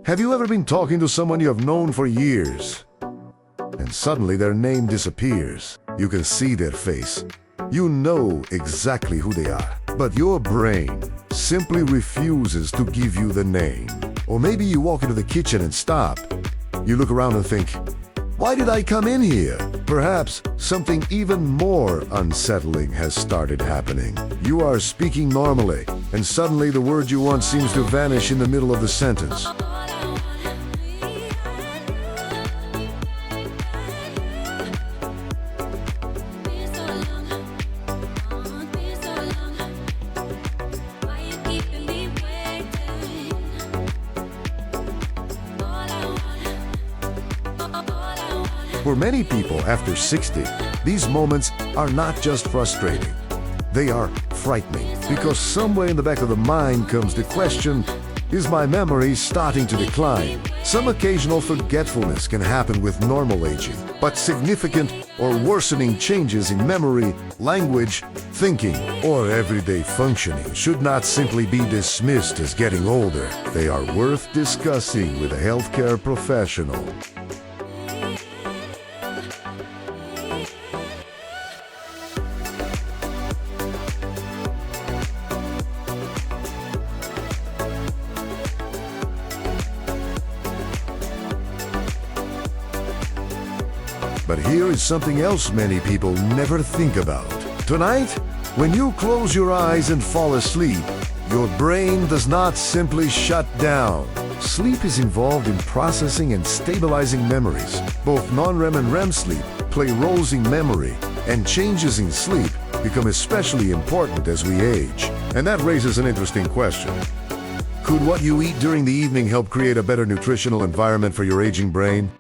Have you ever been talking to someone you have known for years, and suddenly their name disappears? You can see their face. You know exactly who they are, but your brain simply refuses to give you the name. Or maybe you walk into the kitchen and stop. You look around and think, why did I come in here? Perhaps something even more unsettling has started happening. You are speaking normally, and suddenly the word you want seems to vanish in the middle of the sentence. For many people after 60, these moments are not just frustrating. They are frightening, because somewhere in the back of the mind comes the question, is my memory starting to decline? Some occasional forgetfulness can happen with normal aging, but significant or worsening changes in memory, language, thinking, or everyday functioning should not simply be dismissed as getting older. They are worth discussing with a healthcare professional. But here is something else many people never think about. Tonight, when you close your eyes and fall asleep, your brain does not simply shut down. Sleep is involved in processing and stabilizing memories. Both non-REM and REM sleep play roles in memory, and changes in sleep become especially important as we age. And that raises an interesting question. Could what you eat during the evening help create a better nutritional environment for your aging brain?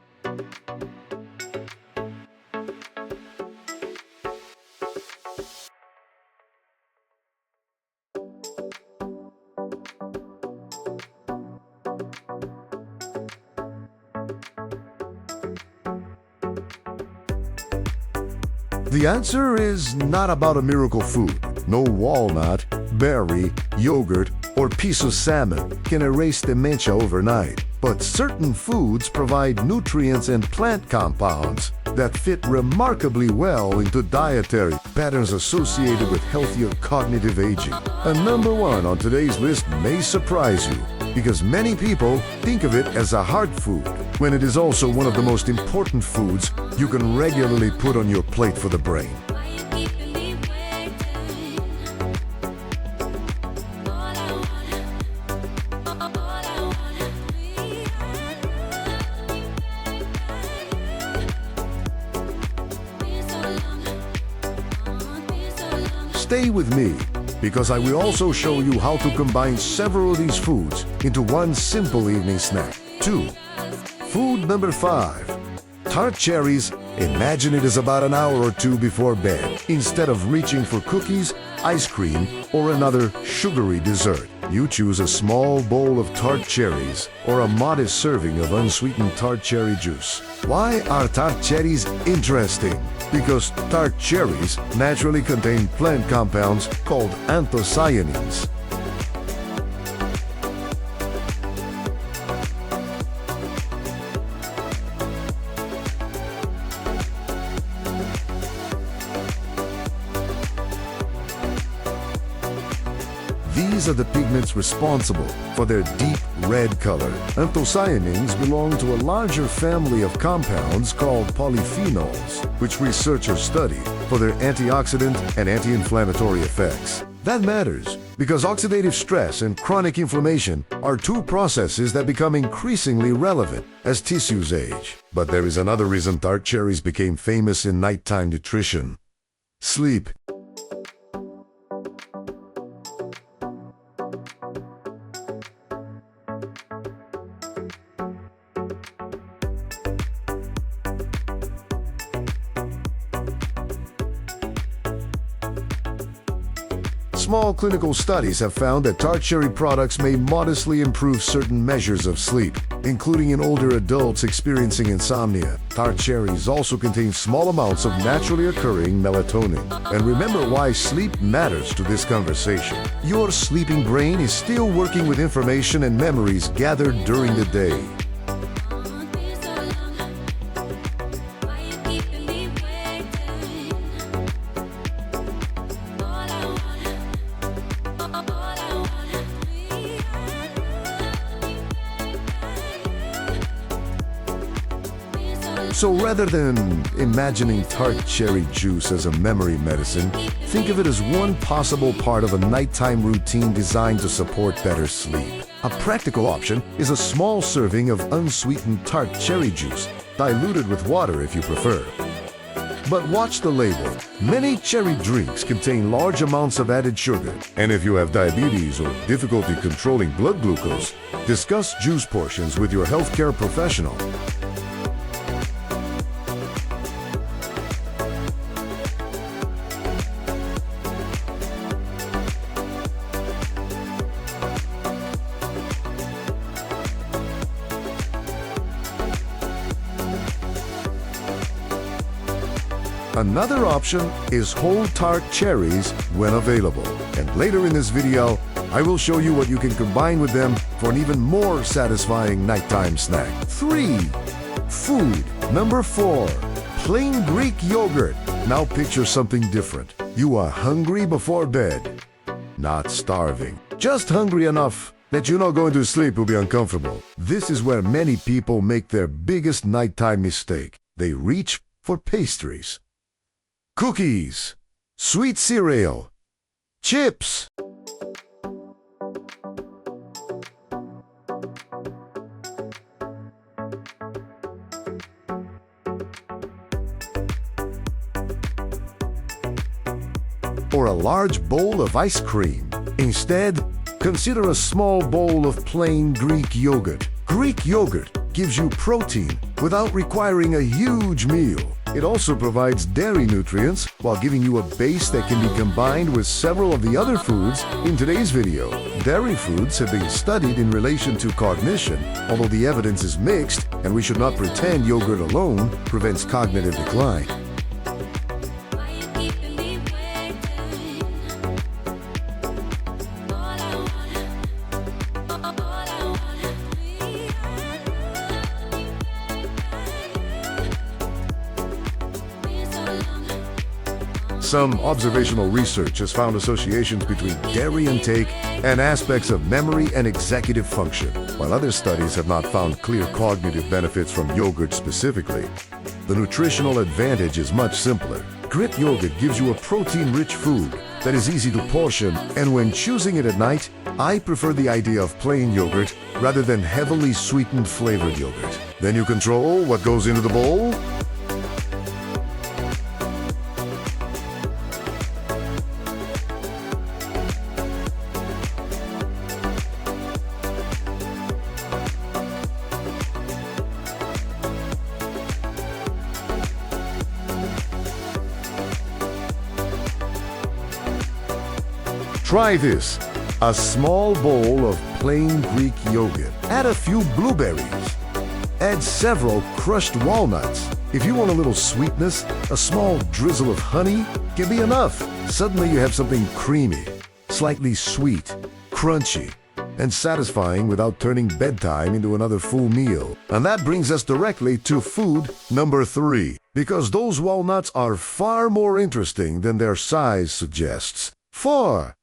The answer is not about a miracle food. No walnut, berry, yogurt, or piece of salmon can erase dementia overnight. But certain foods provide nutrients and plant compounds that fit remarkably well into dietary patterns associated with healthier cognitive aging. And number one on today's list may surprise you, because many people think of it as a heart food, when it is also one of the most important foods you can regularly put on your plate for the brain. Stay with me, because I will also show you how to combine several of these foods into one simple evening snack. 2. Food number 5. Tart cherries. Imagine it is about an hour or two before bed. Instead of reaching for cookies, ice cream, or another sugary dessert, you choose a small bowl of tart cherries or a modest serving of unsweetened tart cherry juice. Why are tart cherries interesting? Because tart cherries naturally contain plant compounds called anthocyanins. These are the pigments responsible for their deep red color. Anthocyanins belong to a larger family of compounds called polyphenols, which researchers study for their antioxidant and anti-inflammatory effects. That matters because oxidative stress and chronic inflammation are two processes that become increasingly relevant as tissues age. But there is another reason tart cherries became famous in nighttime nutrition: sleep. Small clinical studies have found that tart cherry products may modestly improve certain measures of sleep, including in older adults experiencing insomnia. Tart cherries also contain small amounts of naturally occurring melatonin. And remember why sleep matters to this conversation. Your sleeping brain is still working with information and memories gathered during the day. So rather than imagining tart cherry juice as a memory medicine, think of it as one possible part of a nighttime routine designed to support better sleep. A practical option is a small serving of unsweetened tart cherry juice, diluted with water if you prefer. But watch the label. Many cherry drinks contain large amounts of added sugar. And if you have diabetes or difficulty controlling blood glucose, discuss juice portions with your healthcare professional. Another option is whole tart cherries when available. And later in this video, I will show you what you can combine with them for an even more satisfying nighttime snack. 3. Food. Number 4. Plain Greek yogurt. Now picture something different. You are hungry before bed. Not starving. Just hungry enough that you know going to sleep will be uncomfortable. This is where many people make their biggest nighttime mistake. They reach for pastries. Cookies, sweet cereal, chips. Or a large bowl of ice cream. Instead, consider a small bowl of plain Greek yogurt. Greek yogurt gives you protein without requiring a huge meal. It also provides dairy nutrients while giving you a base that can be combined with several of the other foods in today's video. Dairy foods have been studied in relation to cognition, although the evidence is mixed, and we should not pretend yogurt alone prevents cognitive decline. Some observational research has found associations between dairy intake and aspects of memory and executive function, while other studies have not found clear cognitive benefits from yogurt specifically. The nutritional advantage is much simpler. Grit yogurt gives you a protein-rich food that is easy to portion, and when choosing it at night, I prefer the idea of plain yogurt rather than heavily sweetened flavored yogurt. Then you control what goes into the bowl. Try this. A small bowl of plain Greek yogurt. Add a few blueberries. Add several crushed walnuts. If you want a little sweetness, a small drizzle of honey can be enough. Suddenly you have something creamy, slightly sweet, crunchy, and satisfying without turning bedtime into another full meal. And that brings us directly to food number 3, because those walnuts are far more interesting than their size suggests. 4.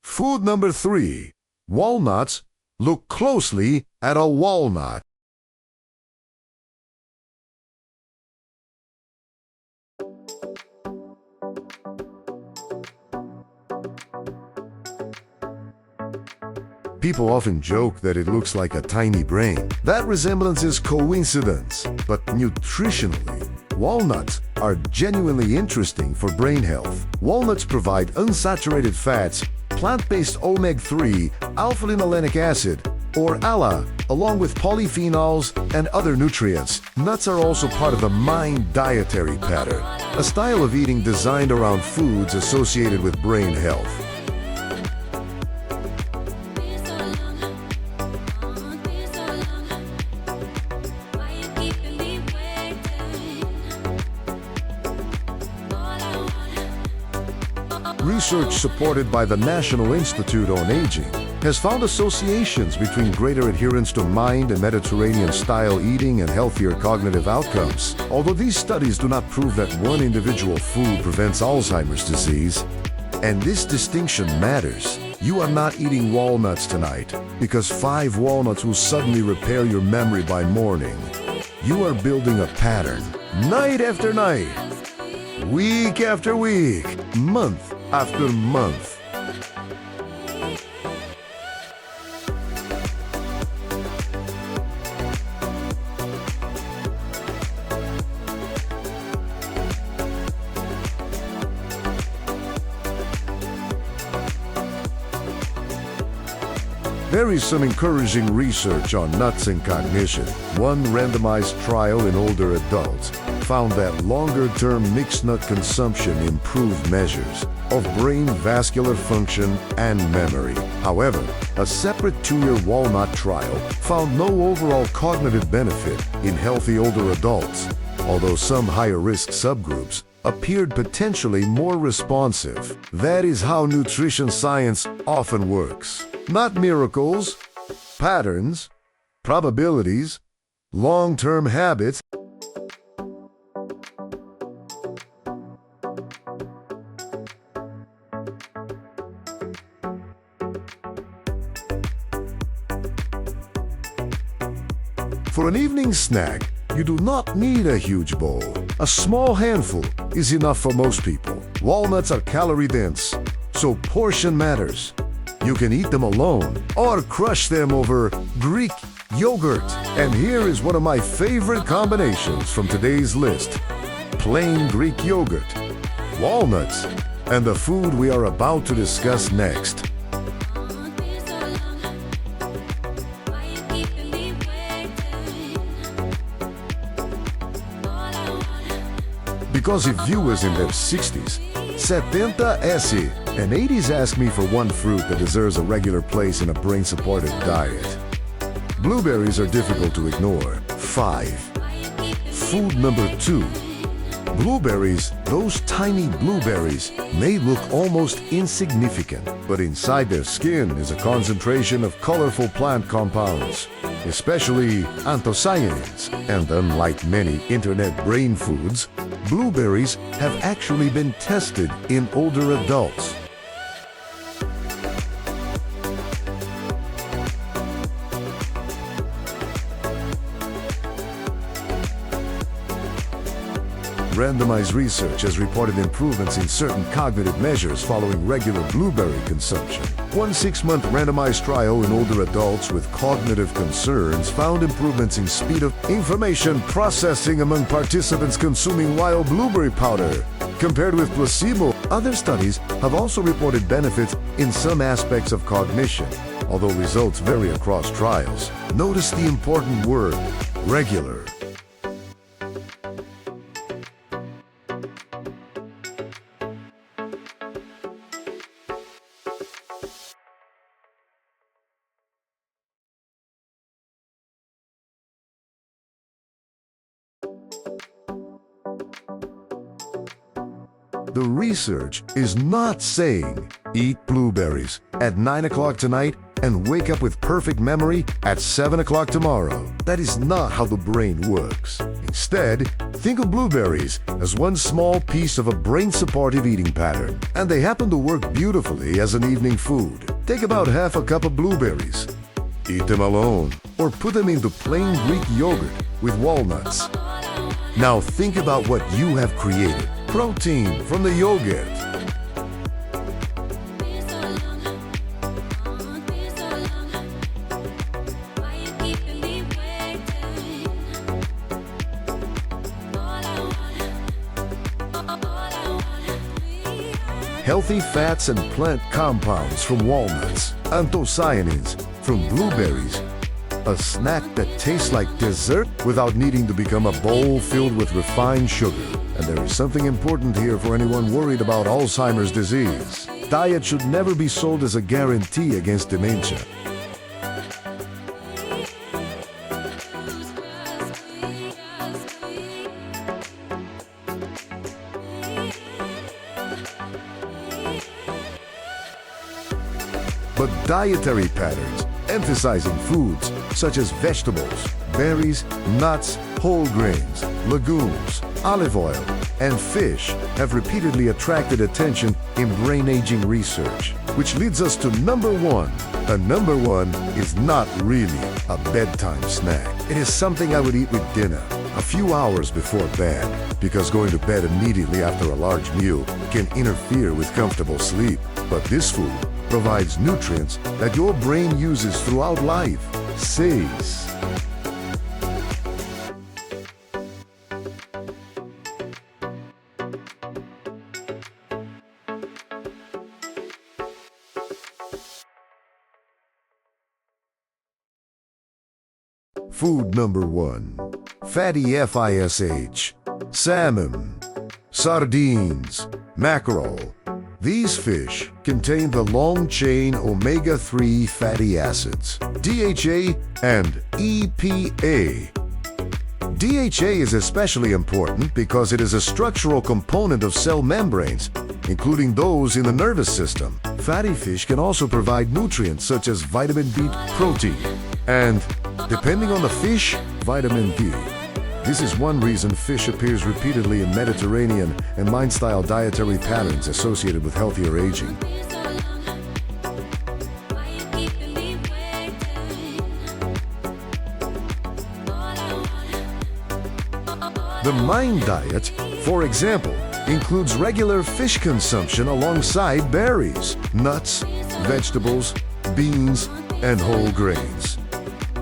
Food number 3. Walnuts. Look closely at a walnut. People often joke that it looks like a tiny brain. That resemblance is coincidence, but nutritionally, walnuts are genuinely interesting for brain health. Walnuts provide unsaturated fats, plant-based omega-3, alpha-linolenic acid, or ALA, along with polyphenols and other nutrients. Nuts are also part of the MIND dietary pattern, a style of eating designed around foods associated with brain health. Research supported by the National Institute on Aging has found associations between greater adherence to mind and Mediterranean-style eating and healthier cognitive outcomes. Although these studies do not prove that one individual food prevents Alzheimer's disease, and this distinction matters. You are not eating walnuts tonight because 5 walnuts will suddenly repair your memory by morning. You are building a pattern, night after night, week after week, month after month. There is some encouraging research on nuts and cognition. One randomized trial in older adults found that longer-term mixed nut consumption improved measures of brain vascular function and memory. However, a separate 2-year walnut trial found no overall cognitive benefit in healthy older adults, although some higher-risk subgroups appeared potentially more responsive. That is how nutrition science often works. Not miracles, patterns, probabilities, long-term habits. For an evening snack, you do not need a huge bowl. A small handful is enough for most people. Walnuts are calorie-dense, so portion matters. You can eat them alone or crush them over Greek yogurt. And here is one of my favorite combinations from today's list: plain Greek yogurt, walnuts, and the food we are about to discuss next. Because if viewers in their 60s, 70s, and 80s ask me for one fruit that deserves a regular place in a brain-supportive diet, blueberries are difficult to ignore. 5. Food number 2. Blueberries. Those tiny blueberries may look almost insignificant, but inside their skin is a concentration of colorful plant compounds, especially anthocyanins. And unlike many internet brain foods, blueberries have actually been tested in older adults. Randomized research has reported improvements in certain cognitive measures following regular blueberry consumption. One 6-month randomized trial in older adults with cognitive concerns found improvements in speed of information processing among participants consuming wild blueberry powder compared with placebo. Other studies have also reported benefits in some aspects of cognition, although results vary across trials. Notice the important word, regular. The research is not saying eat blueberries at 9 o'clock tonight and wake up with perfect memory at 7 o'clock tomorrow. That is not how the brain works. Instead, think of blueberries as one small piece of a brain-supportive eating pattern, and they happen to work beautifully as an evening food. Take about half a cup of blueberries. Eat them alone, or put them into plain Greek yogurt with walnuts. Now think about what you have created. Protein from the yogurt. Healthy fats and plant compounds from walnuts. Anthocyanins from blueberries. A snack that tastes like dessert without needing to become a bowl filled with refined sugar. And there is something important here for anyone worried about Alzheimer's disease. Diet should never be sold as a guarantee against dementia. but dietary patterns, emphasizing foods such as vegetables, berries, nuts, whole grains, legumes, olive oil, and fish have repeatedly attracted attention in brain aging research, which leads us to number one. A number one is not really a bedtime snack. It is something I would eat with dinner, a few hours before bed, because going to bed immediately after a large meal can interfere with comfortable sleep. But this food provides nutrients that your brain uses throughout life, says. Food number one, fatty fish, salmon, sardines, mackerel. These fish contain the long-chain omega-3 fatty acids, DHA and EPA. DHA is especially important because it is a structural component of cell membranes, including those in the nervous system. Fatty fish can also provide nutrients such as vitamin B protein and, depending on the fish, vitamin D. This is one reason fish appears repeatedly in Mediterranean and Mine-style dietary patterns associated with healthier aging. The Mine diet, for example, includes regular fish consumption alongside berries, nuts, vegetables, beans, and whole grains.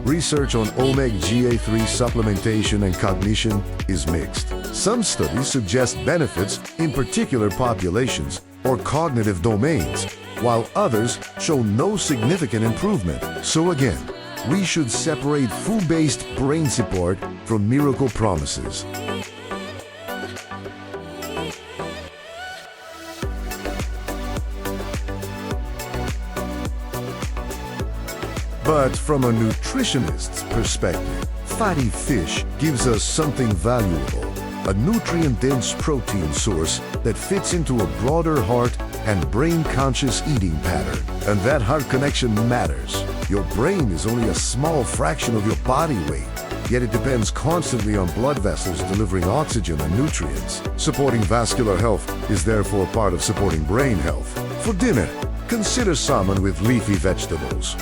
Research on omega-3 supplementation and cognition is mixed. Some studies suggest benefits in particular populations or cognitive domains, while others show no significant improvement. So again, we should separate food-based brain support from miracle promises. But from a nutritionist's perspective, fatty fish gives us something valuable, a nutrient-dense protein source that fits into a broader heart and brain-conscious eating pattern. And that heart connection matters. Your brain is only a small fraction of your body weight, yet it depends constantly on blood vessels delivering oxygen and nutrients. Supporting vascular health is therefore part of supporting brain health. For dinner, consider salmon with leafy vegetables.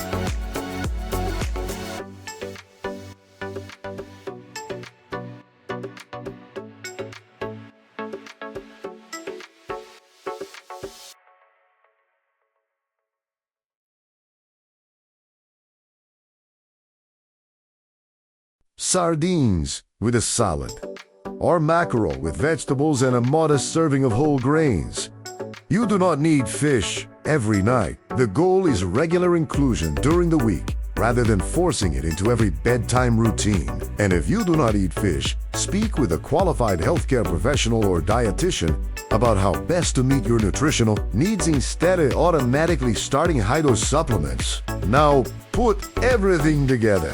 Sardines with a salad, or mackerel with vegetables and a modest serving of whole grains. You do not need fish every night. The goal is regular inclusion during the week, rather than forcing it into every bedtime routine. And if you do not eat fish, speak with a qualified healthcare professional or dietitian about how best to meet your nutritional needs instead of automatically starting high-dose supplements. Now, put everything together.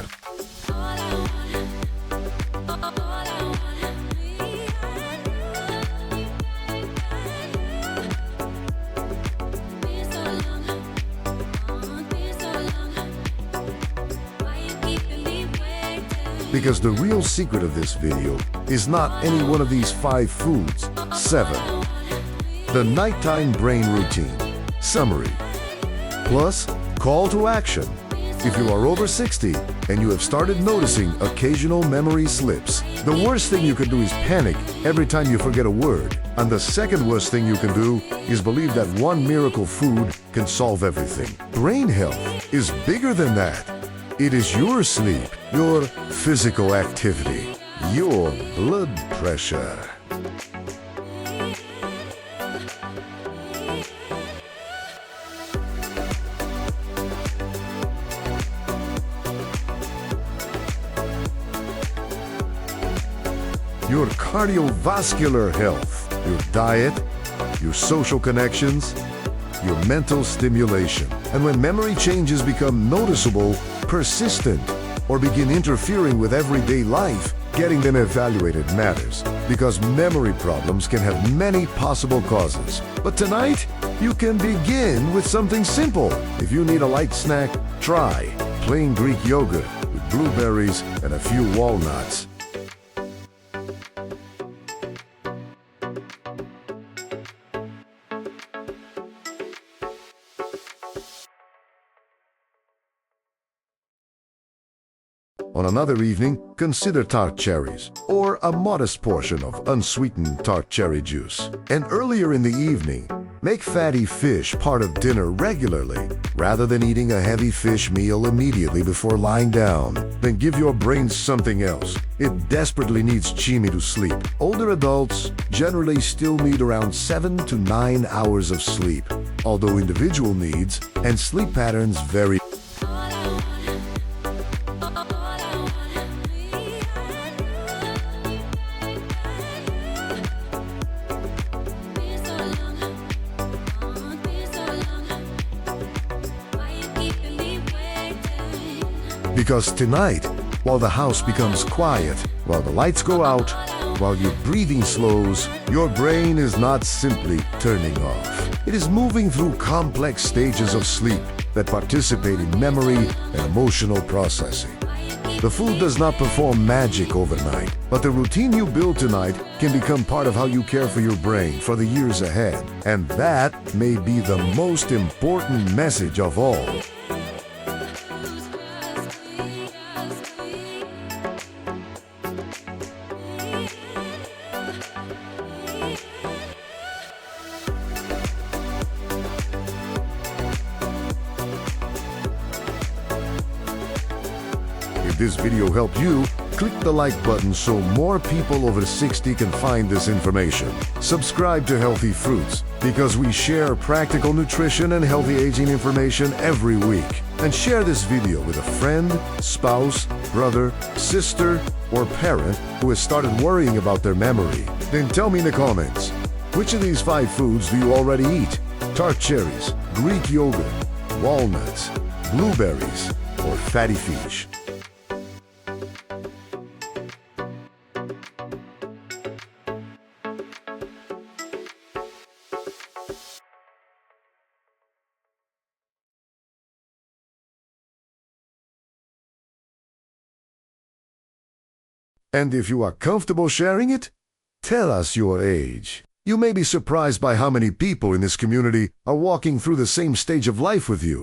Because the real secret of this video is not any one of these 5 foods. 7. The nighttime brain routine. Summary. Plus, call to action. If you are over 60 and you have started noticing occasional memory slips, the worst thing you can do is panic every time you forget a word. And the second worst thing you can do is believe that one miracle food can solve everything. Brain health is bigger than that. It is your sleep, your physical activity, your blood pressure. Your cardiovascular health, your diet, your social connections, your mental stimulation. And when memory changes become noticeable, persistent, or begin interfering with everyday life, getting them evaluated matters, because memory problems can have many possible causes. But tonight, You can begin with something simple. If you need a light snack, try plain Greek yogurt with blueberries and a few walnuts. On another evening, consider tart cherries, or a modest portion of unsweetened tart cherry juice. And earlier in the evening, make fatty fish part of dinner regularly, rather than eating a heavy fish meal immediately before lying down. Then give your brain something else. It desperately needs chimi to sleep. Older adults generally still need around 7 to 9 hours of sleep, although individual needs and sleep patterns vary. Because tonight, while the house becomes quiet, while the lights go out, while your breathing slows, your brain is not simply turning off. It is moving through complex stages of sleep that participate in memory and emotional processing. The food does not perform magic overnight, but the routine you build tonight can become part of how you care for your brain for the years ahead. And that may be the most important message of all. If this video helped you, click the like button so more people over 60 can find this information. Subscribe to Healthy Fruits because we share practical nutrition and healthy aging information every week. And share this video with a friend, spouse, brother, sister, or parent who has started worrying about their memory. Then tell me in the comments, which of these 5 foods do you already eat? Tart cherries, Greek yogurt, walnuts, blueberries, or fatty fish? And if you are comfortable sharing it, tell us your age. You may be surprised by how many people in this community are walking through the same stage of life with you.